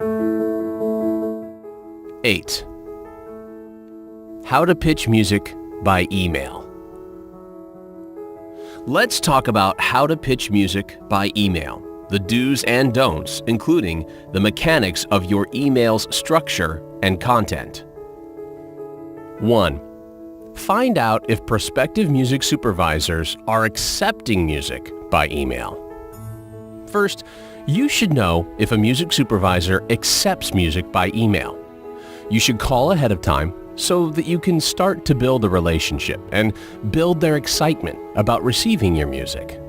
8. How to pitch music by email. Let's talk about how to pitch music by email, the do's and don'ts, including the mechanics of your email's structure and content. 1. Find out if prospective music supervisors are accepting music by email. First, you should know if a music supervisor accepts music by email. You should call ahead of time so that you can start to build a relationship and build their excitement about receiving your music.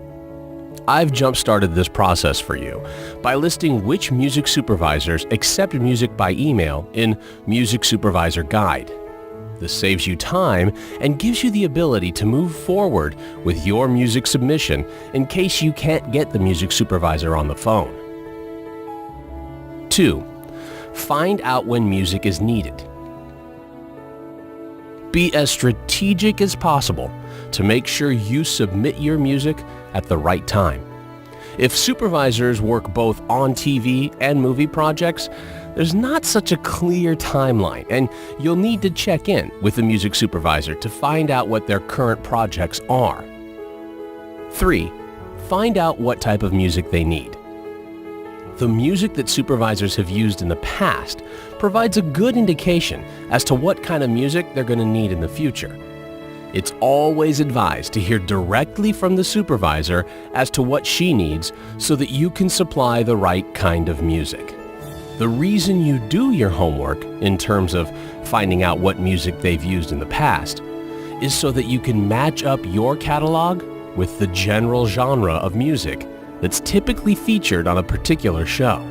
I've jump-started this process for you by listing which music supervisors accept music by email in Music Supervisor Guide. This saves you time and gives you the ability to move forward with your music submission in case you can't get the music supervisor on the phone. 2. Find out when music is needed. Be as strategic as possible to make sure you submit your music at the right time. If supervisors work both on TV and movie projects, there's not such a clear timeline, and you'll need to check in with the music supervisor to find out what their current projects are. 3. Find out what type of music they need. The music that supervisors have used in the past provides a good indication as to what kind of music they're going to need in the future. It's always advised to hear directly from the supervisor as to what she needs so that you can supply the right kind of music. The reason you do your homework in terms of finding out what music they've used in the past is so that you can match up your catalog with the general genre of music that's typically featured on a particular show.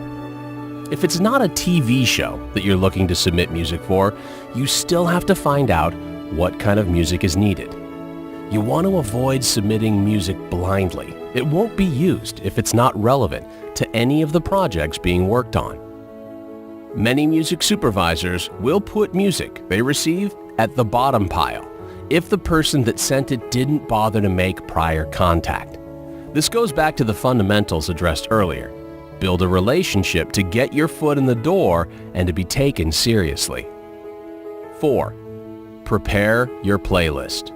If it's not a TV show that you're looking to submit music for, you still have to find out what kind of music is needed. You want to avoid submitting music blindly. It won't be used if it's not relevant to any of the projects being worked on. Many music supervisors will put music they receive at the bottom pile if the person that sent it didn't bother to make prior contact. This goes back to the fundamentals addressed earlier. Build a relationship to get your foot in the door and to be taken seriously. 4. Prepare your playlist.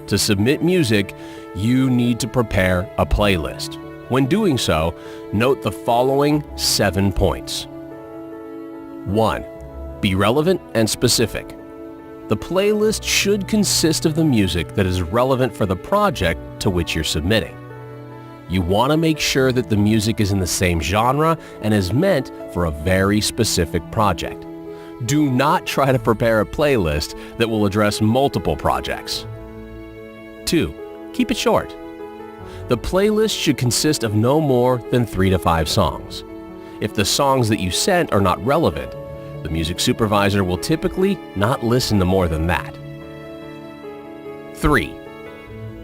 To submit music, you need to prepare a playlist. When doing so, note the following 7 points. 1. Be relevant and specific. The playlist should consist of the music that is relevant for the project to which you're submitting. You want to make sure that the music is in the same genre and is meant for a very specific project. Do not try to prepare a playlist that will address multiple projects. 2. Keep it short. The playlist should consist of no more than 3 to 5 songs. If the songs that you sent are not relevant, the music supervisor will typically not listen to more than that. 3.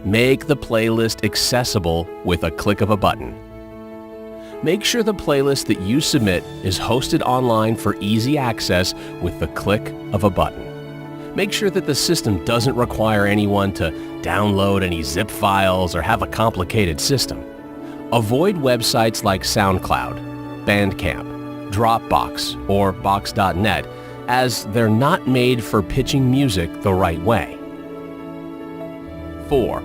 Make the playlist accessible with a click of a button. Make sure the playlist that you submit is hosted online for easy access with the click of a button. Make sure that the system doesn't require anyone to download any zip files or have a complicated system. Avoid websites like SoundCloud, Bandcamp, Dropbox, or Box.net, as they're not made for pitching music the right way. 4.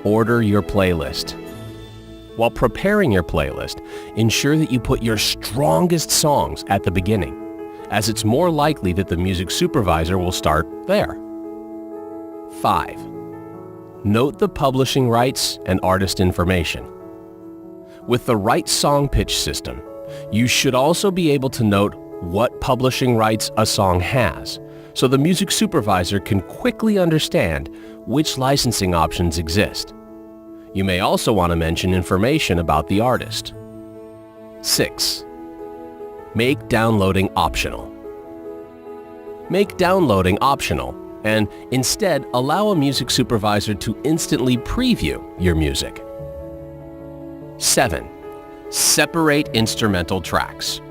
Order your playlist. While preparing your playlist, ensure that you put your strongest songs at the beginning, as it's more likely that the music supervisor will start there. 5. Note the publishing rights and artist information. With the right song pitch system, you should also be able to note what publishing rights a song has, so the music supervisor can quickly understand which licensing options exist. You may also want to mention information about the artist. 6. Make downloading optional. Make downloading optional, and instead allow a music supervisor to instantly preview your music. 7. Separate instrumental tracks.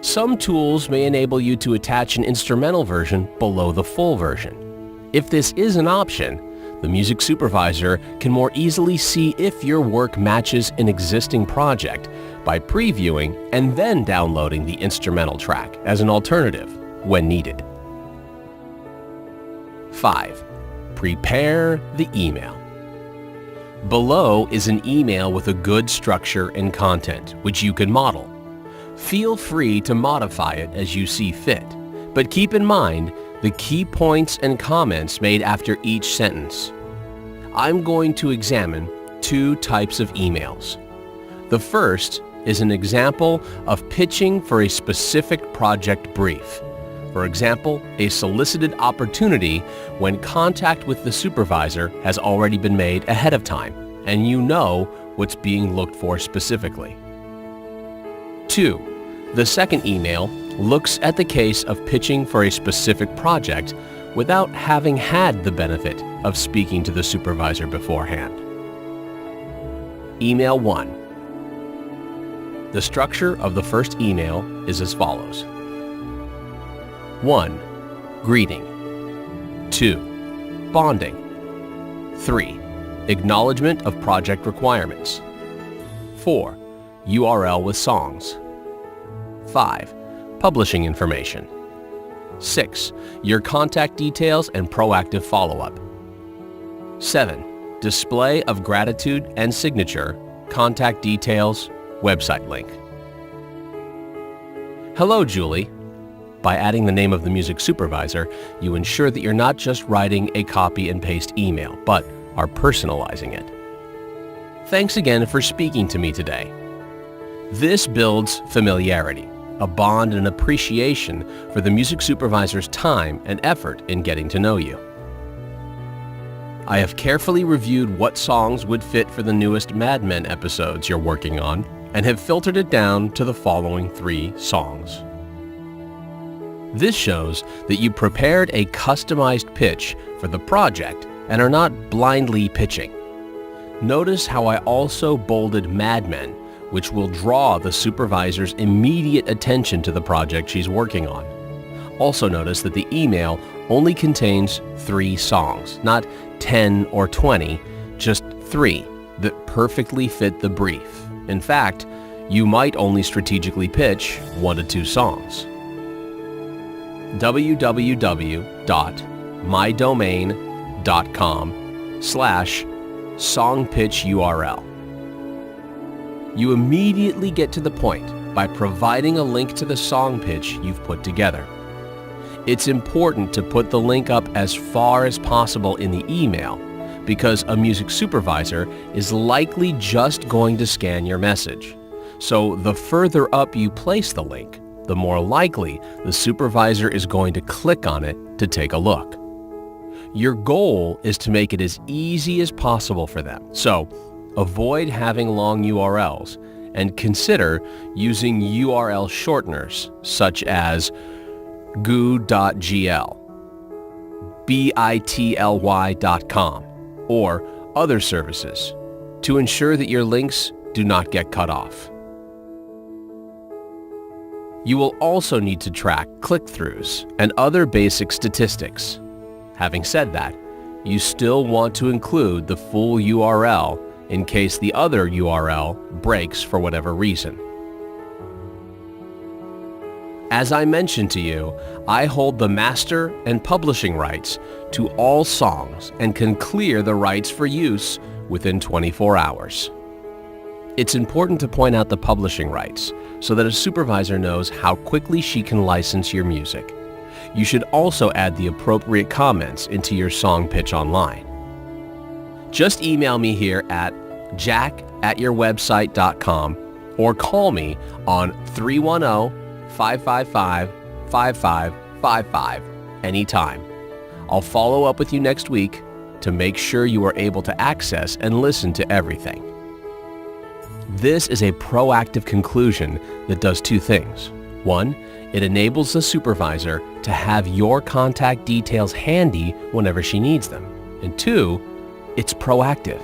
Some tools may enable you to attach an instrumental version below the full version. If this is an option, The music supervisor can more easily see if your work matches an existing project by previewing and then downloading the instrumental track as an alternative when needed. 5. Prepare the email. Below is an email with a good structure and content, which you can model. Feel free to modify it as you see fit, but keep in mind the key points and comments made after each sentence. I'm going to examine 2 types of emails. The first is an example of pitching for a specific project brief. For example, a solicited opportunity when contact with the supervisor has already been made ahead of time, and you know what's being looked for specifically. 2. The second email looks at the case of pitching for a specific project without having had the benefit of speaking to the supervisor beforehand. Email 1. The structure of the first email is as follows. 1. Greeting. 2. Bonding. 3. Acknowledgement of project requirements. 4. URL with songs. 5. Publishing information. 6. Your contact details and proactive follow-up. 7. Display of gratitude and signature, contact details, website link. Hello, Julie. By adding the name of the music supervisor, you ensure that you're not just writing a copy and paste email, but are personalizing it. Thanks again for speaking to me today. This builds familiarity, a bond and appreciation for the music supervisor's time and effort in getting to know you. I have carefully reviewed what songs would fit for the newest Mad Men episodes you're working on and have filtered it down to the following 3 songs. This shows that you prepared a customized pitch for the project and are not blindly pitching. Notice how I also bolded Mad Men, which will draw the supervisor's immediate attention to the project she's working on. Also notice that the email only contains 3 songs, not 10 or 20, just 3 that perfectly fit the brief. In fact, you might only strategically pitch 1 to 2 songs. www.mydomain.com/songpitchurl. You immediately get to the point by providing a link to the song pitch you've put together. It's important to put the link up as far as possible in the email because a music supervisor is likely just going to scan your message. So the further up you place the link, the more likely the supervisor is going to click on it to take a look. Your goal is to make it as easy as possible for them. So avoid having long URLs and consider using URL shorteners such as goo.gl, bitly.com, or other services to ensure that your links do not get cut off. You will also need to track click-throughs and other basic statistics. Having said that, you still want to include the full URL in case the other URL breaks for whatever reason. As I mentioned to you, I hold the master and publishing rights to all songs and can clear the rights for use within 24 hours. It's important to point out the publishing rights so that a supervisor knows how quickly she can license your music. You should also add the appropriate comments into your song pitch online. Just email me here at jack@yourwebsite.com or call me on 310-555-5555 anytime. I'll follow up with you next week to make sure you are able to access and listen to everything. This is a proactive conclusion that does 2 things. 1, it enables the supervisor to have your contact details handy whenever she needs them. And 2, it's proactive.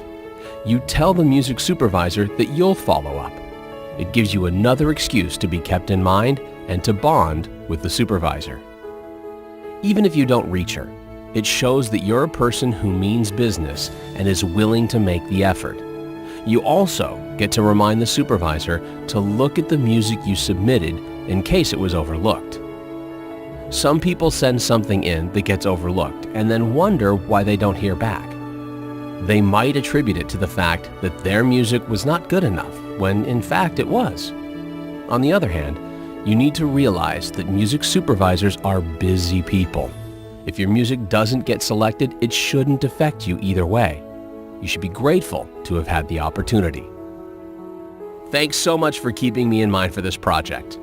You tell the music supervisor that you'll follow up. It gives you another excuse to be kept in mind and to bond with the supervisor. Even if you don't reach her, It shows that you're a person who means business and is willing to make the effort. You also get to remind the supervisor to look at the music you submitted in case it was overlooked. Some people send something in that gets overlooked and then wonder why they don't hear back. They might attribute it to the fact that their music was not good enough, when in fact it was. On the other hand, you need to realize that music supervisors are busy people. If your music doesn't get selected, it shouldn't affect you either way. You should be grateful to have had the opportunity. Thanks so much for keeping me in mind for this project.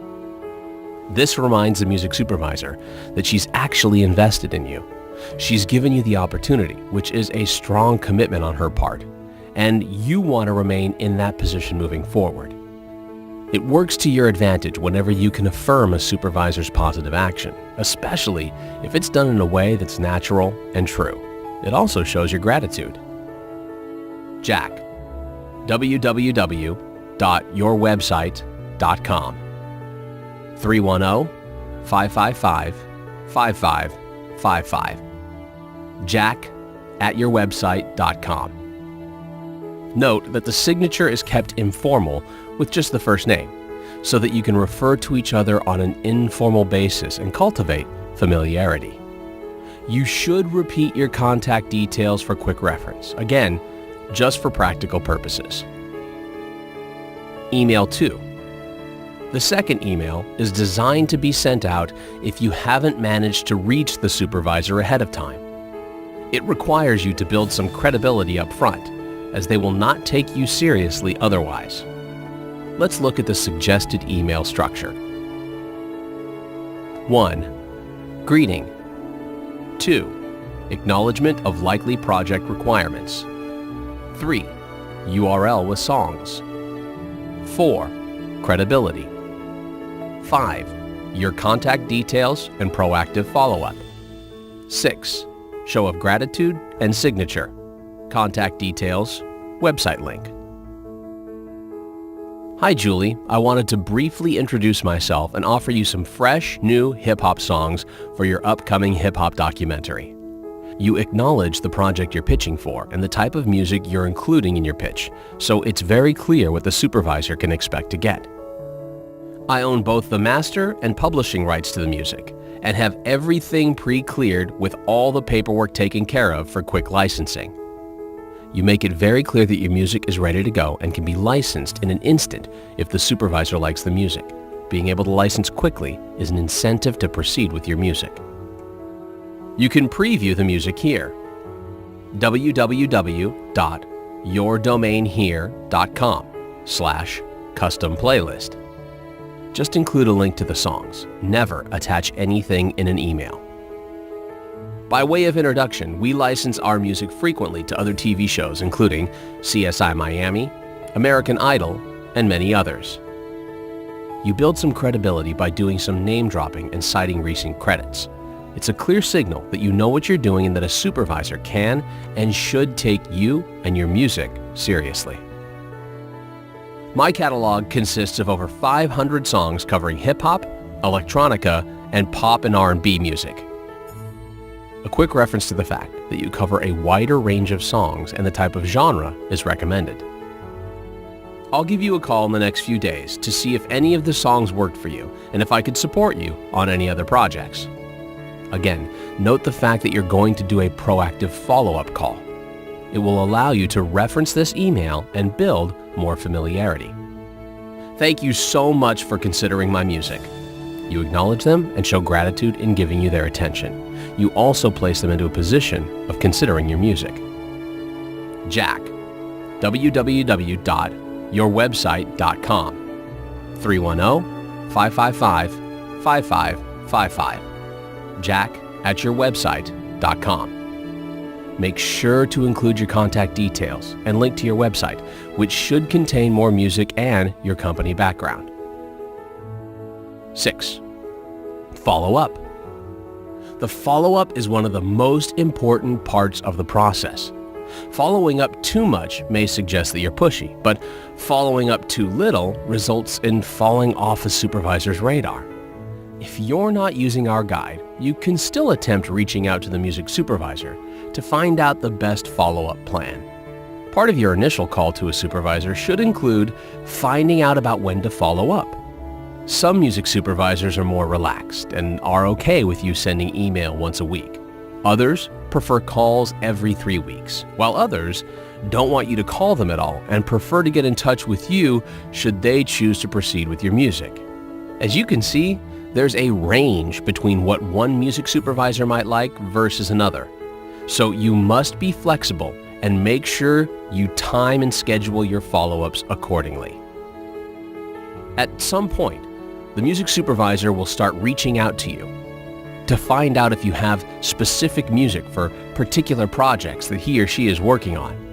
This reminds the music supervisor that she's actually invested in you. She's given you the opportunity, which is a strong commitment on her part, and you want to remain in that position moving forward. It works to your advantage whenever you can affirm a supervisor's positive action, especially if it's done in a way that's natural and true. It also shows your gratitude. Jack, www.yourwebsite.com, 310-555-5555, jack@yourwebsite.com. Note that the signature is kept informal with just the first name, so that you can refer to each other on an informal basis and cultivate familiarity. You should repeat your contact details for quick reference, again, just for practical purposes. Email 2. The second email is designed to be sent out if you haven't managed to reach the supervisor ahead of time. It requires you to build some credibility up front, as they will not take you seriously otherwise. Let's look at the suggested email structure. 1. Greeting. 2. Acknowledgement of likely project requirements. 3. URL with songs. 4. Credibility. 5. Your contact details and proactive follow-up. 6. Show of gratitude and signature. Contact details, website link. Hi Julie, I wanted to briefly introduce myself and offer you some fresh, new hip-hop songs for your upcoming hip-hop documentary. You acknowledge the project you're pitching for and the type of music you're including in your pitch, so it's very clear what the supervisor can expect to get. I own both the master and publishing rights to the music and have everything pre-cleared with all the paperwork taken care of for quick licensing. You make it very clear that your music is ready to go and can be licensed in an instant if the supervisor likes the music. Being able to license quickly is an incentive to proceed with your music. You can preview the music here. www.yourdomainhere.com/custom playlist. Just include a link to the songs. Never attach anything in an email. By way of introduction, we license our music frequently to other TV shows including CSI Miami, American Idol, and many others. You build some credibility by doing some name dropping and citing recent credits. It's a clear signal that you know what you're doing and that a supervisor can and should take you and your music seriously. My catalog consists of over 500 songs covering hip-hop, electronica, and pop and R&B music. A quick reference to the fact that you cover a wider range of songs and the type of genre is recommended. I'll give you a call in the next few days to see if any of the songs worked for you and if I could support you on any other projects. Again, note the fact that you're going to do a proactive follow-up call. It will allow you to reference this email and build more familiarity. Thank you so much for considering my music. You acknowledge them and show gratitude in giving you their attention. You also place them into a position of considering your music. Jack, www.yourwebsite.com, 310-555-5555, jack@yourwebsite.com. Make sure to include your contact details and link to your website, which should contain more music and your company background. 6. Follow up. The follow-up is one of the most important parts of the process. Following up too much may suggest that you're pushy, but following up too little results in falling off a supervisor's radar. If you're not using our guide, you can still attempt reaching out to the music supervisor to find out the best follow-up plan. Part of your initial call to a supervisor should include finding out about when to follow up. Some music supervisors are more relaxed and are okay with you sending email once a week. Others prefer calls every 3 weeks, while others don't want you to call them at all and prefer to get in touch with you should they choose to proceed with your music. As you can see, there's a range between what one music supervisor might like versus another. So you must be flexible and make sure you time and schedule your follow-ups accordingly. At some point, the music supervisor will start reaching out to you to find out if you have specific music for particular projects that he or she is working on.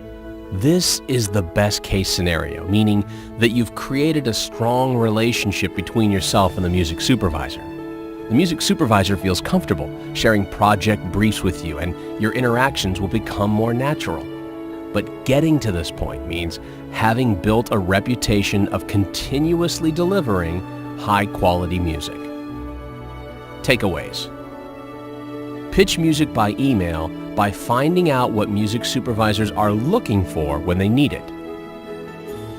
This is the best case scenario, meaning that you've created a strong relationship between yourself and the music supervisor. The music supervisor feels comfortable sharing project briefs with you, and your interactions will become more natural. But getting to this point means having built a reputation of continuously delivering high-quality music. Takeaways. Pitch music by email by finding out what music supervisors are looking for when they need it.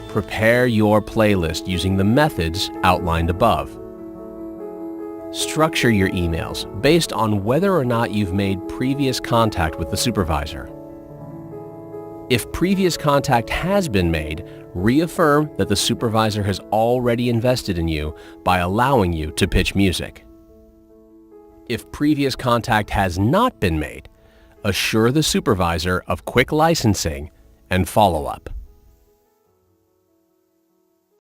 Prepare your playlist using the methods outlined above. Structure your emails based on whether or not you've made previous contact with the supervisor. If previous contact has been made, reaffirm that the supervisor has already invested in you by allowing you to pitch music. If previous contact has not been made, assure the supervisor of quick licensing and follow-up.